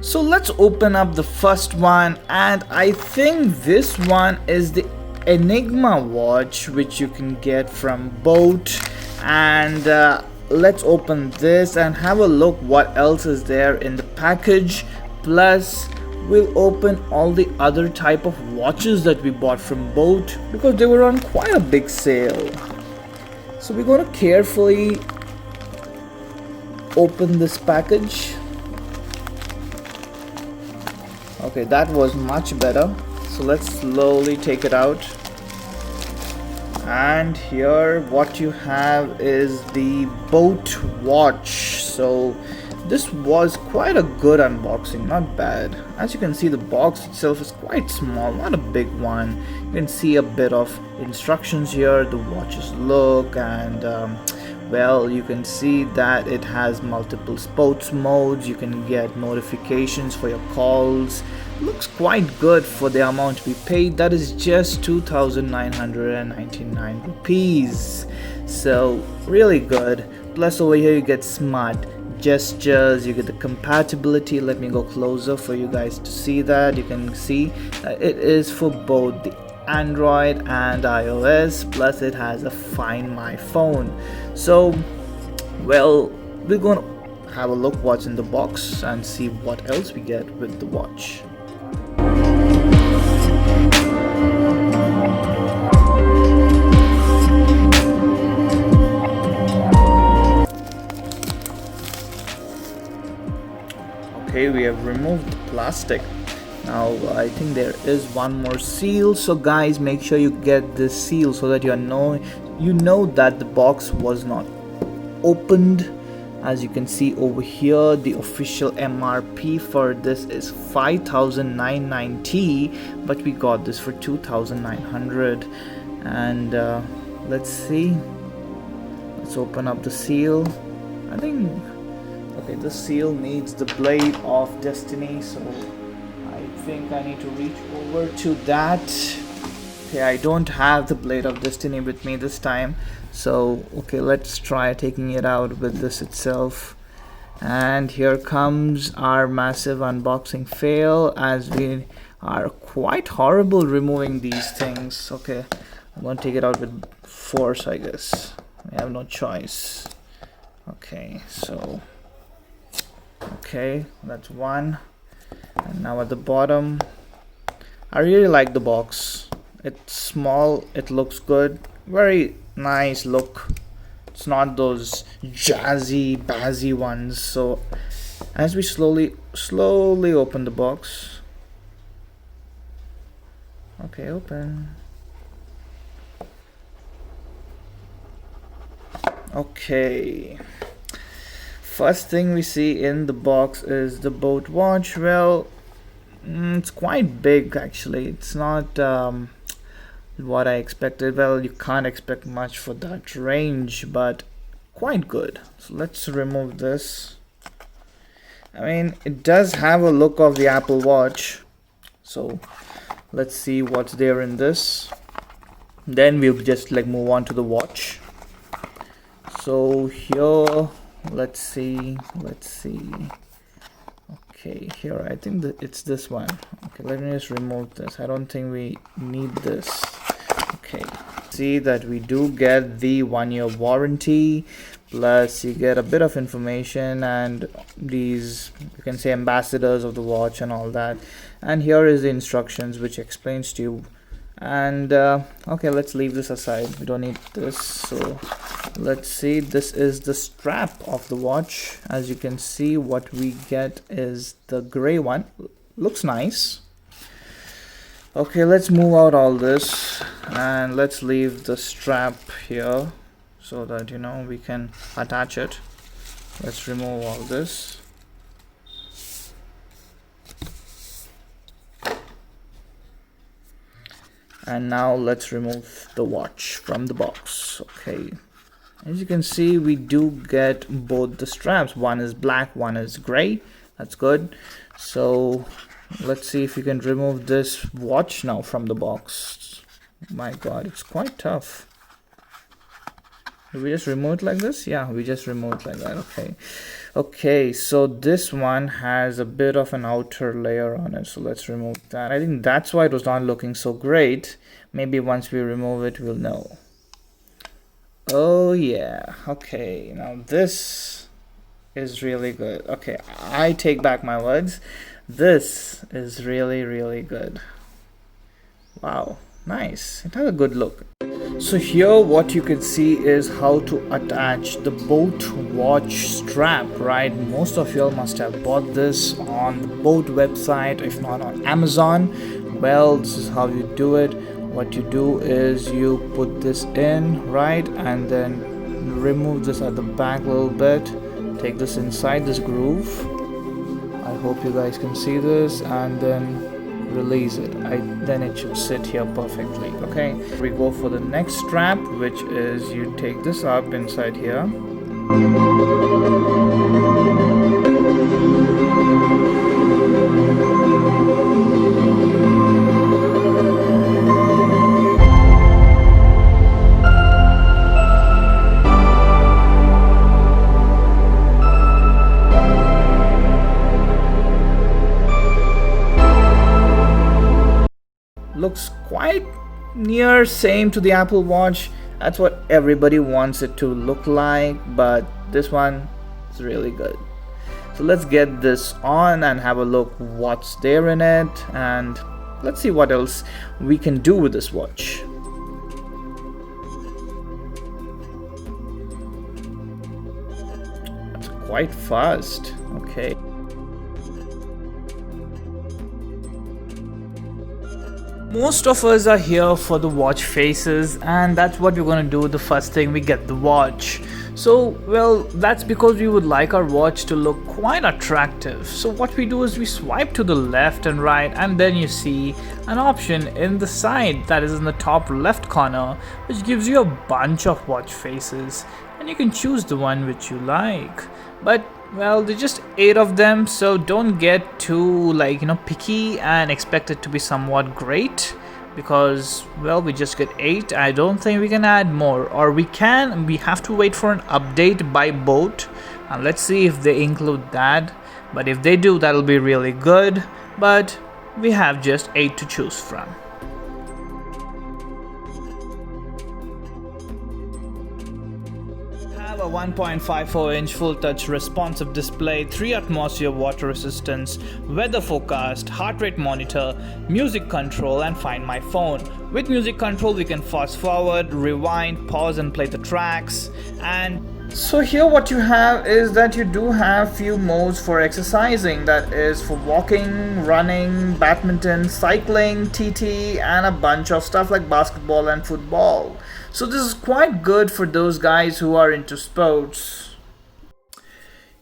So let's open up the first one, and I think this one is the Enigma watch, which you can get from boAt. And let's open this and have a look what else is there in the package. Plus we'll open all the other type of watches that we bought from boAt, because they were on quite a big sale. So we're going to carefully open this package. Okay, that was much better. So let's slowly take it out. And here what you have is the boAt watch. So this was quite a good unboxing, not bad. As you can see, the box itself is quite small, not a big one. You can see a bit of instructions here, the watch's look, and well, you can see that it has multiple sports modes. You can get notifications for your calls. Looks quite good for the amount we paid. That is just 2,999 rupees. So really good. Plus over here you get smart gestures, you get the compatibility. Let me go closer for you guys to see that. You can see that it is for both the Android and iOS, plus it has a Find My phone. So well, we're gonna have a look what's in the box and see what else we get with the watch. Okay, we have removed the plastic. Now I think there is one more seal, so guys, make sure you get this seal so that you know that the box was not opened. As you can see over here, the official MRP for this is 5,990, but we got this for 2,900. And let's see, let's open up the seal. I think, okay, the seal needs the blade of destiny, so I think I need to reach over to that. Okay, I don't have the blade of destiny with me this time, so okay, let's try taking it out with this itself. And here comes our massive unboxing fail, as we are quite horrible removing these things. Okay, I'm gonna take it out with force, I guess. I have no choice. Okay, so okay, that's one. And now at the bottom, I really like the box. It's small, it looks good, very nice look. It's not those jazzy bazzy ones. So as we slowly open the box, okay, open. Okay, first thing we see in the box is the boAt watch. Well, it's quite big actually. It's not what I expected. Well, you can't expect much for that range, but quite good. So let's remove this. I mean, it does have a look of the Apple Watch. So let's see what's there in this. Then we'll just like move on to the watch. So here, let's see. Okay, here I think that it's this one. Okay, let me just remove this. I don't think we need this. Okay, see that we do get the 1-year warranty, plus you get a bit of information and these, you can say, ambassadors of the watch and all that. And here is the instructions which explains to you. And okay, let's leave this aside, we don't need this. So let's see, this is the strap of the watch. As you can see, what we get is the gray one. Looks nice. Okay, let's move out all this and let's leave the strap here so that we can attach it. Let's remove all this. And now let's remove the watch from the box. Okay, as you can see, we do get both the straps. One is black, one is gray. That's good. So let's see if we can remove this watch now from the box. My god, it's quite tough. Did we just remove it like this? Yeah, we just removed it like that. Okay. Okay, so this one has a bit of an outer layer on it, so let's remove that. I think that's why it was not looking so great. Maybe once we remove it, we'll know. Oh yeah, okay, now this is really good. Okay, I take back my words. This is really, really good. Wow, nice. It has a good look. So here what you can see is how to attach the boAt watch strap, right? Most of you must have bought this on the boAt website, if not on Amazon. Well, this is how you do it. What you do is you put this in, right, and then remove this at the back a little bit. Take this inside this groove. I hope you guys can see this, and then release it. Then it should sit here perfectly. Okay, we go for the next strap, which is you take this up inside here. Looks quite near same to the Apple Watch. That's what everybody wants it to look like, but this one is really good. So let's get this on and have a look what's there in it, and let's see what else we can do with this watch. It's quite fast. Okay. Most of us are here for the watch faces, and that's what we're going to do the first thing we get the watch. So, well, that's because we would like our watch to look quite attractive. So what we do is we swipe to the left and right, and then you see an option in the side that is in the top left corner, which gives you a bunch of watch faces, and you can choose the one which you like. But well, there's just 8 of them, so don't get too picky and expect it to be somewhat great, because well, we just get 8. I don't think we can add more, or we have to wait for an update by boAt, and let's see if they include that. But if they do, that'll be really good, but we have just 8 to choose from. A 1.54-inch full-touch responsive display, 3 atmosphere water resistance, weather forecast, heart rate monitor, music control, and find my phone. With music control, we can fast forward, rewind, pause, and play the tracks. And so here what you have is that you do have few modes for exercising, that is for walking, running, badminton, cycling, TT, and a bunch of stuff like basketball and football. So this is quite good for those guys who are into sports.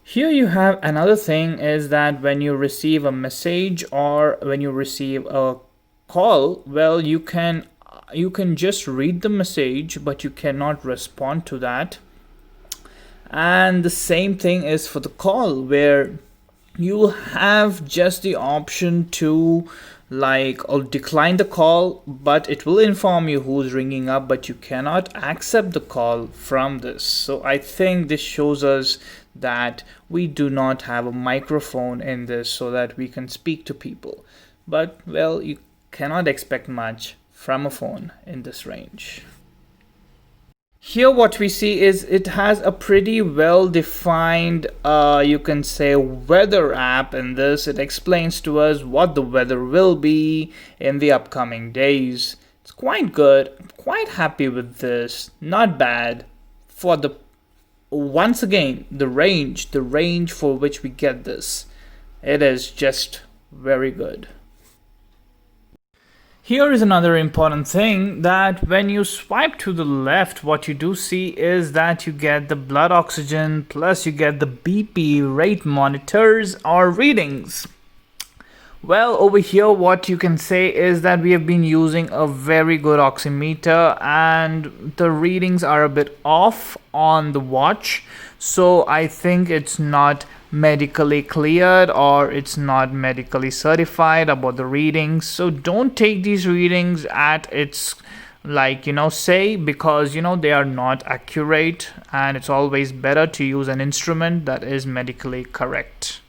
Here you have another thing, is that when you receive a message or when you receive a call, well, you can just read the message, but you cannot respond to that. And the same thing is for the call, where you will have just the option to or decline the call, but it will inform you who's ringing up, but you cannot accept the call from this. So I think this shows us that we do not have a microphone in this so that we can speak to people. But well, you cannot expect much from a phone in this range. Here what we see is it has a pretty well defined you can say weather app. In this, it explains to us what the weather will be in the upcoming days. It's quite good. I'm quite happy with this. Not bad for the, once again, the range for which we get this. It is just very good. Here is another important thing, that when you swipe to the left, what you do see is that you get the blood oxygen, plus you get the BP rate monitors or readings. Well, over here what you can say is that we have been using a very good oximeter, and the readings are a bit off on the watch. So I think it's not medically cleared, or it's not medically certified about the readings. So don't take these readings at its like say, because they are not accurate, and it's always better to use an instrument that is medically correct.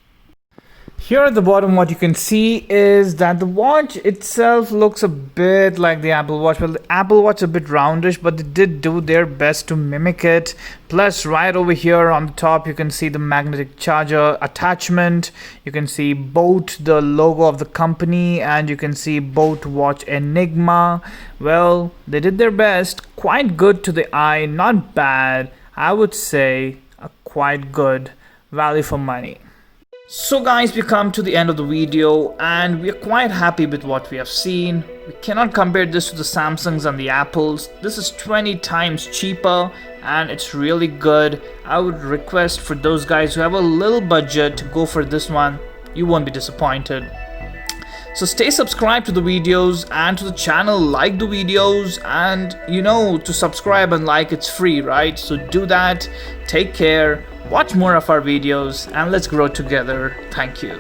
Here at the bottom, what you can see is that the watch itself looks a bit like the Apple Watch. Well, the Apple Watch is a bit roundish, but they did do their best to mimic it. Plus, right over here on the top, you can see the magnetic charger attachment. You can see boAt, the logo of the company, and you can see boAt watch enigma. Well, they did their best. Quite good to the eye, not bad. I would say a quite good value for money. So guys, we come to the end of the video and we are quite happy with what we have seen. We cannot compare this to the Samsungs and the Apples. This is 20 times cheaper and it's really good. I would request for those guys who have a little budget to go for this one. You won't be disappointed. So stay subscribed to the videos and to the channel, like the videos, and to subscribe and like, it's free, right? So do that. Take care. Watch more of our videos and let's grow together. Thank you.